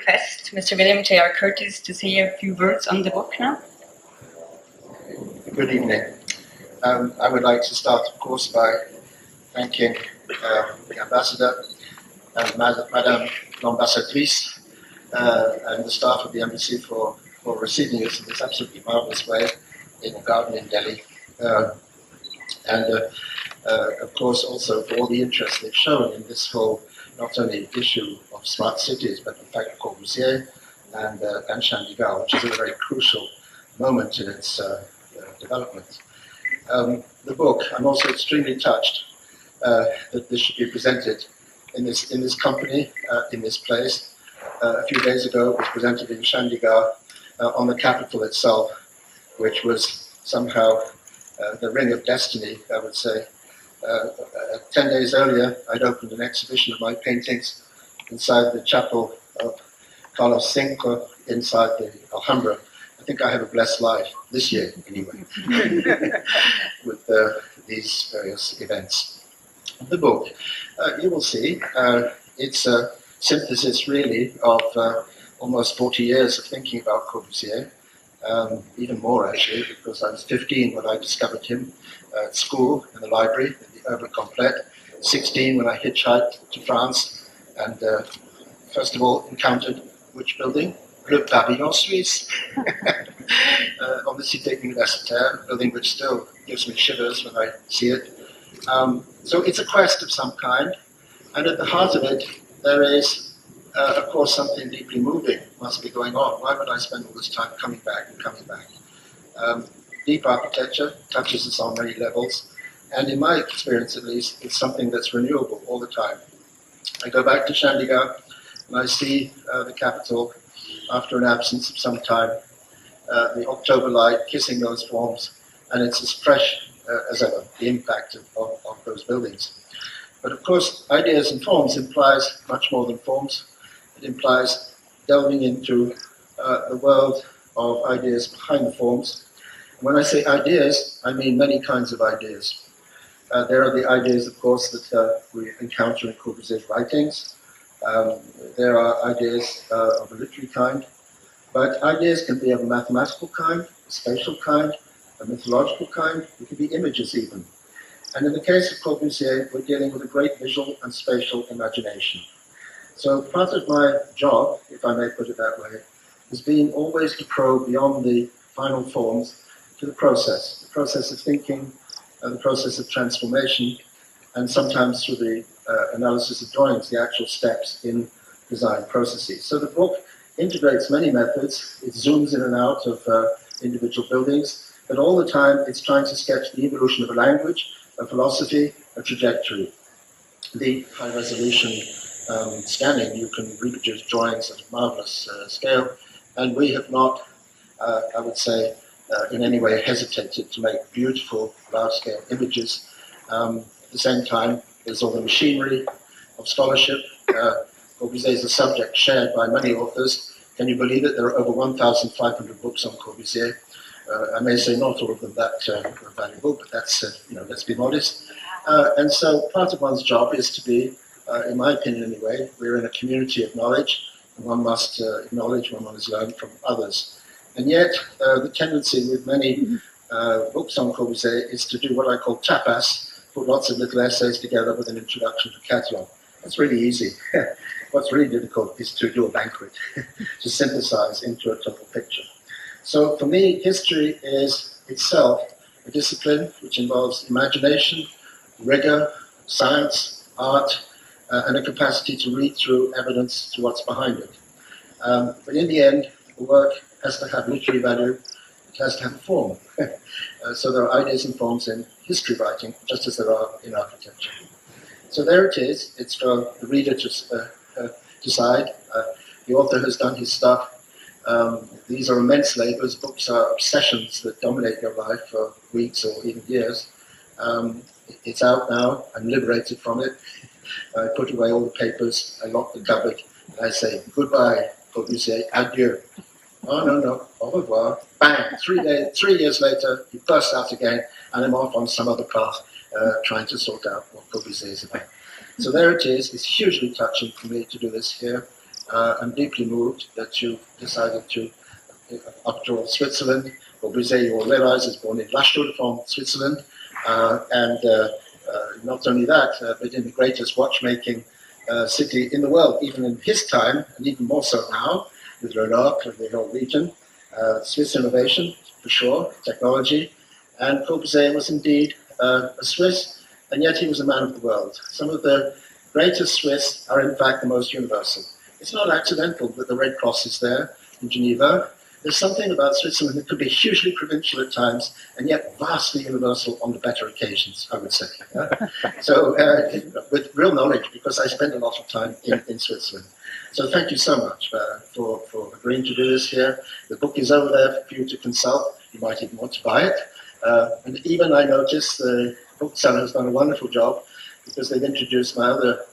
request Mr. William J.R. Curtis to say a few words on the book now. Good evening. I would like to start, of course, by thanking the ambassador and Madame l'Ambassadrice and the staff of the embassy for receiving us in this absolutely marvelous way in the garden in Delhi. Of course, also for all the interest they've shown in this whole, not only issue of smart cities, but in fact Corbusier and Chandigarh, which is a very crucial moment in its development. The book, I'm also extremely touched that this should be presented in this company, in this place. A few days ago, it was presented in Chandigarh on the capital itself, which was somehow the ring of destiny, I would say. 10 days earlier, I'd opened an exhibition of my paintings inside the chapel of Carlos Cinco, inside the Alhambra. I think I have a blessed life, this year anyway, with these various events. The book, you will see, it's a synthesis really of almost 40 years of thinking about Corbusier, even more actually, because I was 15 when I discovered him at school in the library, in the Urban Complete, 16 when I hitchhiked to France, and first of all encountered which building? Le Pavillon Suisse, on the Cité Universitaire, a building which still gives me shivers when I see it. So it's a quest of some kind, and at the heart of it, there is, of course, something deeply moving must be going on. Why would I spend all this time coming back and coming back? Deep architecture touches us on many levels, and in my experience at least, it's something that's renewable all the time. I go back to Chandigarh, and I see the capital after an absence of some time, the October light kissing those forms, and it's as fresh as ever, the impact of those buildings. But of course, ideas and forms implies much more than forms. It implies delving into the world of ideas behind the forms. When I say ideas, I mean many kinds of ideas. There are the ideas, of course, that we encounter in Corbusier's writings. There are ideas of a literary kind, but ideas can be of a mathematical kind, a spatial kind, a mythological kind. It can be images even. And in the case of Corbusier, we're dealing with a great visual and spatial imagination. So part of my job, if I may put it that way, has been always to probe beyond the final forms to the process of thinking, the process of transformation, and sometimes through the analysis of drawings, the actual steps in design processes. So the book integrates many methods. It zooms in and out of individual buildings, but all the time it's trying to sketch the evolution of a language, a philosophy, a trajectory. The high-resolution scanning, you can reproduce drawings at a marvelous scale, and we have not, I would say, in any way hesitated to make beautiful, large-scale images. At the same time, there's all the machinery of scholarship. Corbusier is a subject shared by many authors. Can you believe it? There are over 1,500 books on Corbusier. I may say not all of them that are valuable, but that's, let's be modest. And so part of one's job is to be, in my opinion anyway, we're in a community of knowledge, and one must acknowledge when one has learned from others. And yet, the tendency with many books on Corbusier is to do what I call tapas, put lots of little essays together with an introduction to catalogue. That's really easy. What's really difficult is to do a banquet, to synthesize into a total picture. So for me, history is itself a discipline which involves imagination, rigor, science, art, and a capacity to read through evidence to what's behind it. But in the end, the work has to have literary value, it has to have a form. So there are ideas and forms in history writing, just as there are in architecture. So there it is. It's for the reader to decide. The author has done his stuff. These are immense labors. Books are obsessions that dominate your life for weeks or even years. It's out now. I'm liberated from it. I put away all the papers. I lock the cupboard. And I say, goodbye, Corbusier, adieu. Oh, no, au revoir. Bang, 3 years later, he bursts out again, and I'm off on some other path, trying to sort out what Corbusier is about. So there it is. It's hugely touching for me to do this here. I'm deeply moved that you decided to, after all, Switzerland. Corbusier, you will realize, is born in Lashtul from Switzerland. Not only that, but in the greatest watchmaking city in the world, even in his time, and even more so now, with Renault and the whole region. Swiss innovation, for sure, technology. And Corbusier was indeed a Swiss, and yet he was a man of the world. Some of the greatest Swiss are, in fact, the most universal. It's not accidental that the Red Cross is there in Geneva. There's something about Switzerland that could be hugely provincial at times, and yet vastly universal on the better occasions, I would say. So, with real knowledge, because I spend a lot of time in Switzerland. So thank you so much for agreeing to do this here. The book is over there for you to consult. You might even want to buy it. And even I noticed the bookseller has done a wonderful job, because they've introduced my other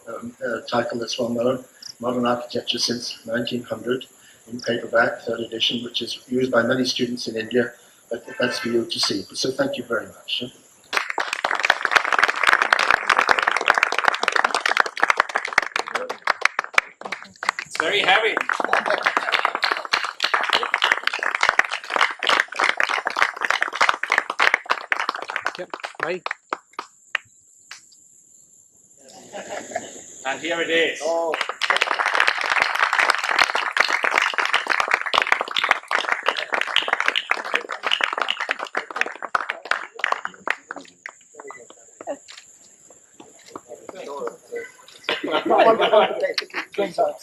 title that's well known, Modern Architecture Since 1900, in paperback, third edition, which is used by many students in India, but that's for you to see. So thank you very much. It's very heavy. Yep. Bye. And here it is. Oh. Come on.